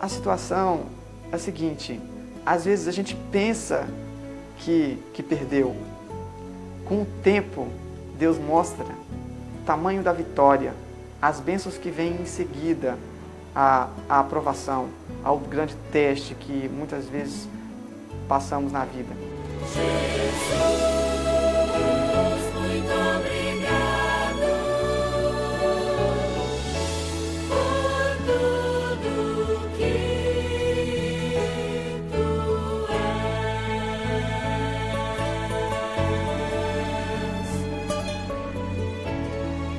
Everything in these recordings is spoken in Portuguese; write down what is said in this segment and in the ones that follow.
situação é a seguinte, às vezes a gente pensa que perdeu. Com o tempo, Deus mostra o tamanho da vitória, as bênçãos que vêm em seguida, a aprovação, ao grande teste que muitas vezes passamos na vida. Jesus, muito obrigado por tudo que tu és,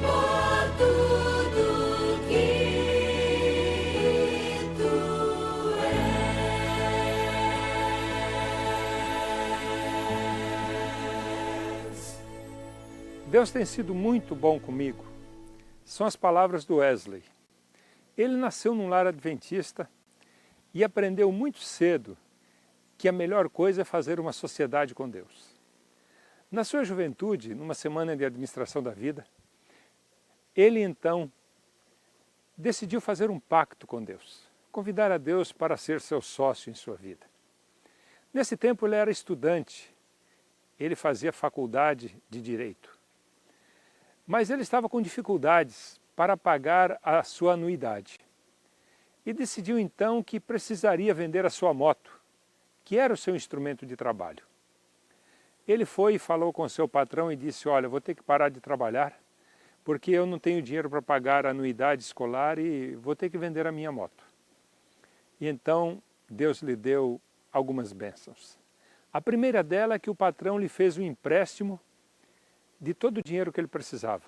por tudo que tu és. Deus tem sido muito bom comigo. São as palavras do Wesley. Ele nasceu num lar adventista e aprendeu muito cedo que a melhor coisa é fazer uma sociedade com Deus. Na sua juventude, numa semana de administração da vida, ele então decidiu fazer um pacto com Deus, convidar a Deus para ser seu sócio em sua vida. Nesse tempo ele era estudante, ele fazia faculdade de Direito. Mas ele estava com dificuldades para pagar a sua anuidade. E decidiu então que precisaria vender a sua moto, que era o seu instrumento de trabalho. Ele foi e falou com seu patrão e disse, olha, vou ter que parar de trabalhar, porque eu não tenho dinheiro para pagar a anuidade escolar e vou ter que vender a minha moto. E então Deus lhe deu algumas bênçãos. A primeira dela é que o patrão lhe fez um empréstimo de todo o dinheiro que ele precisava.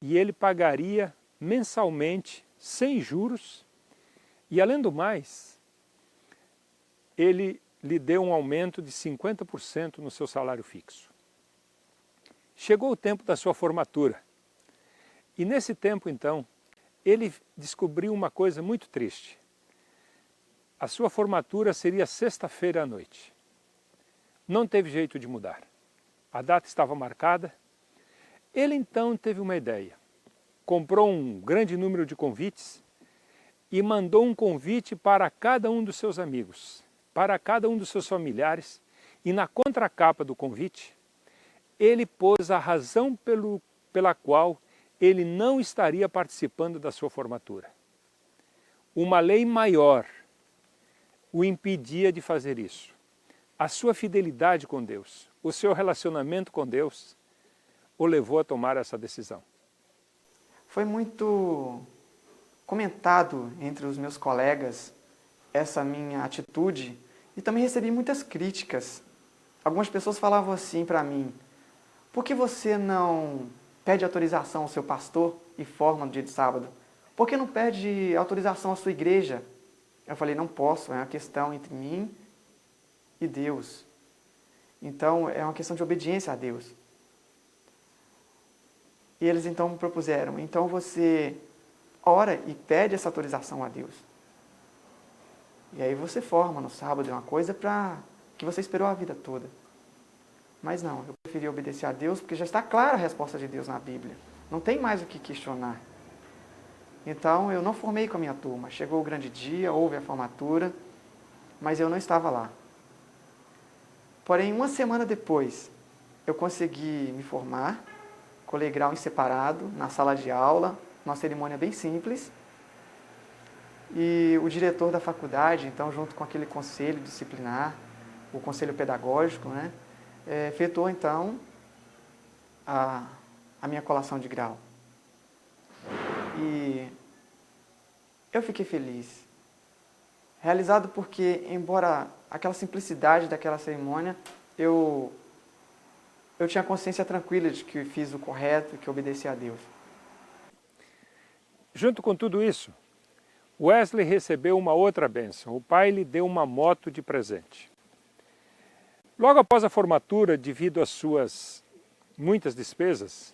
E ele pagaria mensalmente, sem juros, e além do mais, ele lhe deu um aumento de 50% no seu salário fixo. Chegou o tempo da sua formatura. E nesse tempo, então, ele descobriu uma coisa muito triste. A sua formatura seria sexta-feira à noite. Não teve jeito de mudar. A data estava marcada. Ele então teve uma ideia. Comprou um grande número de convites e mandou um convite para cada um dos seus amigos, para cada um dos seus familiares, e na contracapa do convite, ele pôs a razão pela qual ele não estaria participando da sua formatura. Uma lei maior o impedia de fazer isso. A sua fidelidade com Deus, o seu relacionamento com Deus, o levou a tomar essa decisão. Foi muito comentado entre os meus colegas essa minha atitude e também recebi muitas críticas. Algumas pessoas falavam assim para mim, por que você não pede autorização ao seu pastor e forma no dia de sábado? Por que não pede autorização à sua igreja? Eu falei, não posso, é uma questão entre mim e Deus. Então, é uma questão de obediência a Deus. E eles então me propuseram, então você ora e pede essa autorização a Deus. E aí você forma no sábado, é uma coisa que você esperou a vida toda. Mas não, eu preferi obedecer a Deus porque já está clara a resposta de Deus na Bíblia. Não tem mais o que questionar. Então eu não formei com a minha turma. Chegou o grande dia, houve a formatura, mas eu não estava lá. Porém, uma semana depois, eu consegui me formar, colei grau em separado, na sala de aula, uma cerimônia bem simples. E o diretor da faculdade, então, junto com aquele conselho disciplinar, o conselho pedagógico, né, efetuou, então, a minha colação de grau. E eu fiquei feliz. Realizado porque, embora aquela simplicidade daquela cerimônia, eu tinha a consciência tranquila de que fiz o correto, que obedeci a Deus. Junto com tudo isso, Wesley recebeu uma outra bênção. O pai lhe deu uma moto de presente. Logo após a formatura, devido às suas muitas despesas,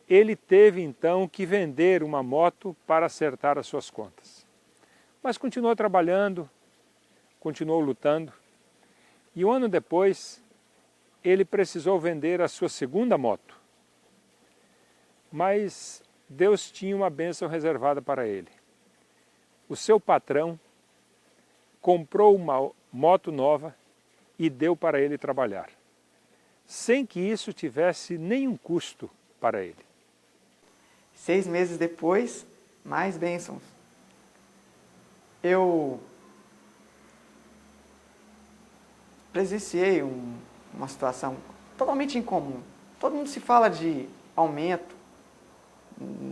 ele teve então que vender uma moto para acertar as suas contas. Mas continuou trabalhando, continuou lutando, e um ano depois ele precisou vender a sua segunda moto. Mas Deus tinha uma bênção reservada para ele. O seu patrão comprou uma moto nova e deu para ele trabalhar, sem que isso tivesse nenhum custo para ele. 6 meses depois, mais bênçãos. Eu presenciei uma situação totalmente incomum. Todo mundo se fala de aumento,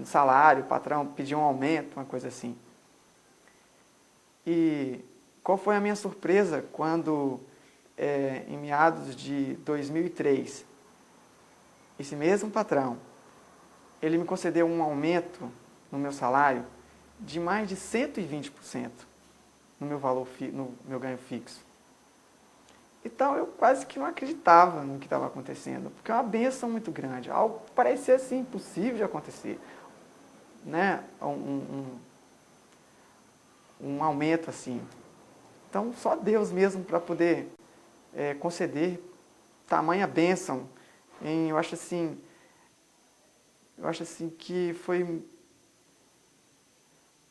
salário, patrão pediu um aumento, uma coisa assim. E qual foi a minha surpresa quando, em meados de 2003, esse mesmo patrão, ele me concedeu um aumento no meu salário de mais de 120% no meu valor, no meu ganho fixo. Então eu quase que não acreditava no que estava acontecendo, porque é uma bênção muito grande, algo que parecia assim impossível de acontecer, né? Um aumento assim. Então só Deus mesmo para poder conceder tamanha bênção. Eu acho assim que foi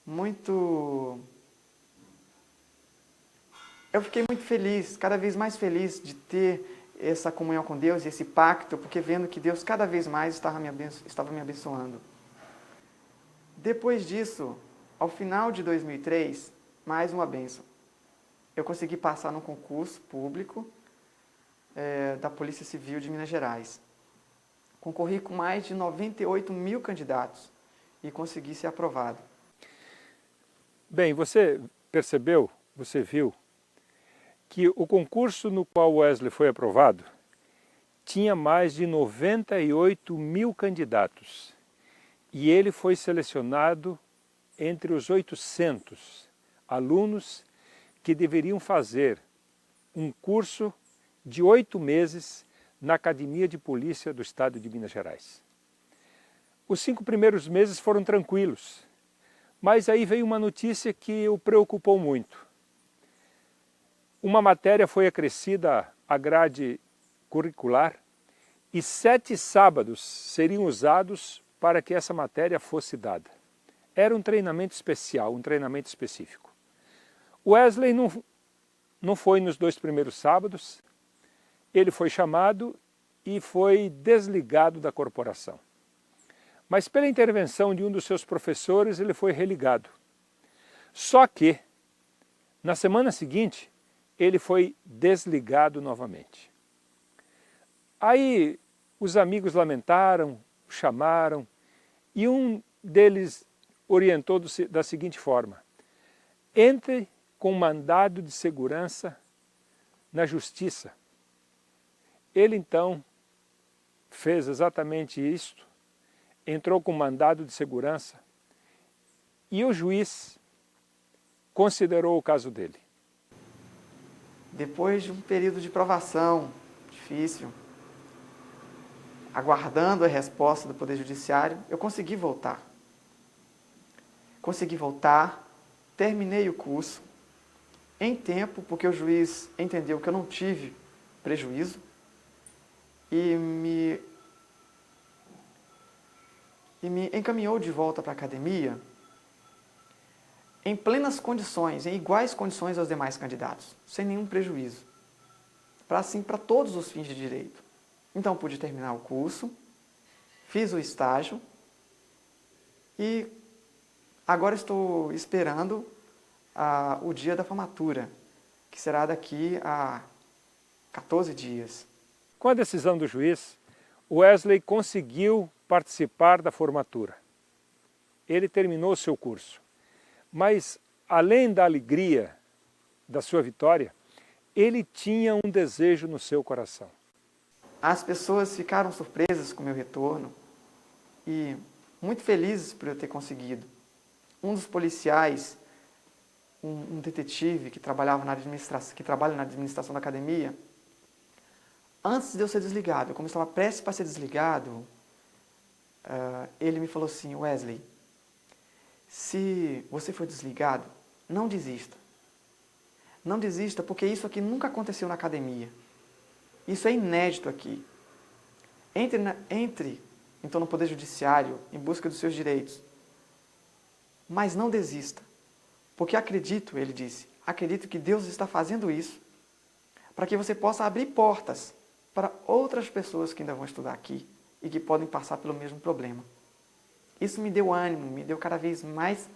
muito... Eu fiquei muito feliz, cada vez mais feliz de ter essa comunhão com Deus e esse pacto, porque vendo que Deus cada vez mais estava me abençoando. Depois disso, ao final de 2003, mais uma bênção. Eu consegui passar num concurso público da Polícia Civil de Minas Gerais. Concorri com mais de 98 mil candidatos e consegui ser aprovado. Bem, você percebeu, você viu, que o concurso no qual Wesley foi aprovado tinha mais de 98 mil candidatos e ele foi selecionado entre os 800 alunos que deveriam fazer um curso de 8 meses na Academia de Polícia do Estado de Minas Gerais. Os 5 primeiros meses foram tranquilos, mas aí veio uma notícia que o preocupou muito. Uma matéria foi acrescida à grade curricular e 7 sábados seriam usados para que essa matéria fosse dada. Era um treinamento especial, um treinamento específico. Wesley não foi nos 2 primeiros sábados, ele foi chamado e foi desligado da corporação. Mas pela intervenção de um dos seus professores, ele foi religado. Só que, na semana seguinte, ele foi desligado novamente. Aí os amigos lamentaram, o chamaram, e um deles orientou da seguinte forma: entre com mandado de segurança na justiça. Ele então fez exatamente isto, entrou com mandado de segurança e o juiz considerou o caso dele. Depois de um período de provação difícil, aguardando a resposta do Poder Judiciário, eu consegui voltar. Consegui voltar, terminei o curso em tempo, porque o juiz entendeu que eu não tive prejuízo e me encaminhou de volta para a academia em plenas condições, em iguais condições aos demais candidatos, sem nenhum prejuízo, para todos os fins de direito. Então pude terminar o curso, fiz o estágio e agora estou esperando o dia da formatura, que será daqui a 14 dias. Com a decisão do juiz, Wesley conseguiu participar da formatura. Ele terminou seu curso. Mas, além da alegria da sua vitória, ele tinha um desejo no seu coração. As pessoas ficaram surpresas com o meu retorno e muito felizes por eu ter conseguido. Um dos policiais, um detetive que trabalha na administração da academia, antes de eu ser desligado, como eu estava prestes para ser desligado, ele me falou assim: Wesley, se você for desligado, não desista. Não desista, porque isso aqui nunca aconteceu na academia. Isso é inédito aqui. Entre então, no Poder Judiciário em busca dos seus direitos. Mas não desista. Porque acredito, ele disse, acredito que Deus está fazendo isso para que você possa abrir portas para outras pessoas que ainda vão estudar aqui e que podem passar pelo mesmo problema. Isso me deu ânimo, me deu cada vez mais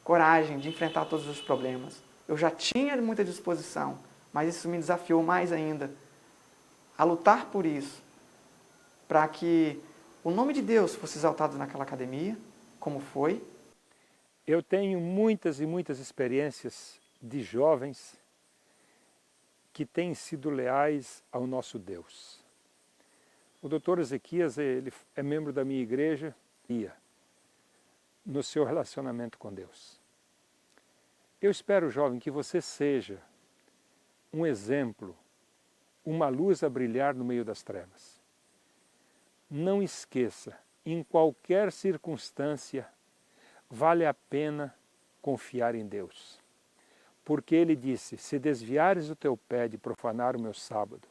coragem de enfrentar todos os problemas. Eu já tinha muita disposição, mas isso me desafiou mais ainda a lutar por isso, para que o nome de Deus fosse exaltado naquela academia, como foi. Eu tenho muitas e muitas experiências de jovens que têm sido leais ao nosso Deus. O Dr. Ezequias, ele é membro da minha igreja, no seu relacionamento com Deus. Eu espero, jovem, que você seja um exemplo, uma luz a brilhar no meio das trevas. Não esqueça, em qualquer circunstância, vale a pena confiar em Deus. Porque Ele disse, se desviares o teu pé de profanar o meu sábado,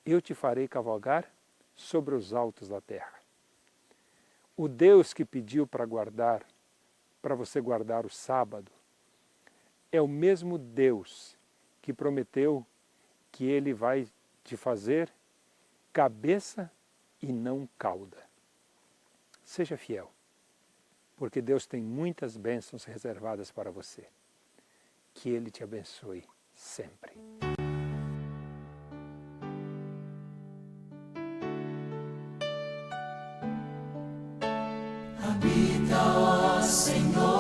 eu te farei cavalgar sobre os altos da terra. O Deus que pediu para você guardar o sábado, é o mesmo Deus que prometeu que Ele vai te fazer cabeça e não cauda. Seja fiel, porque Deus tem muitas bênçãos reservadas para você. Que Ele te abençoe sempre. Habita, ó Senhor,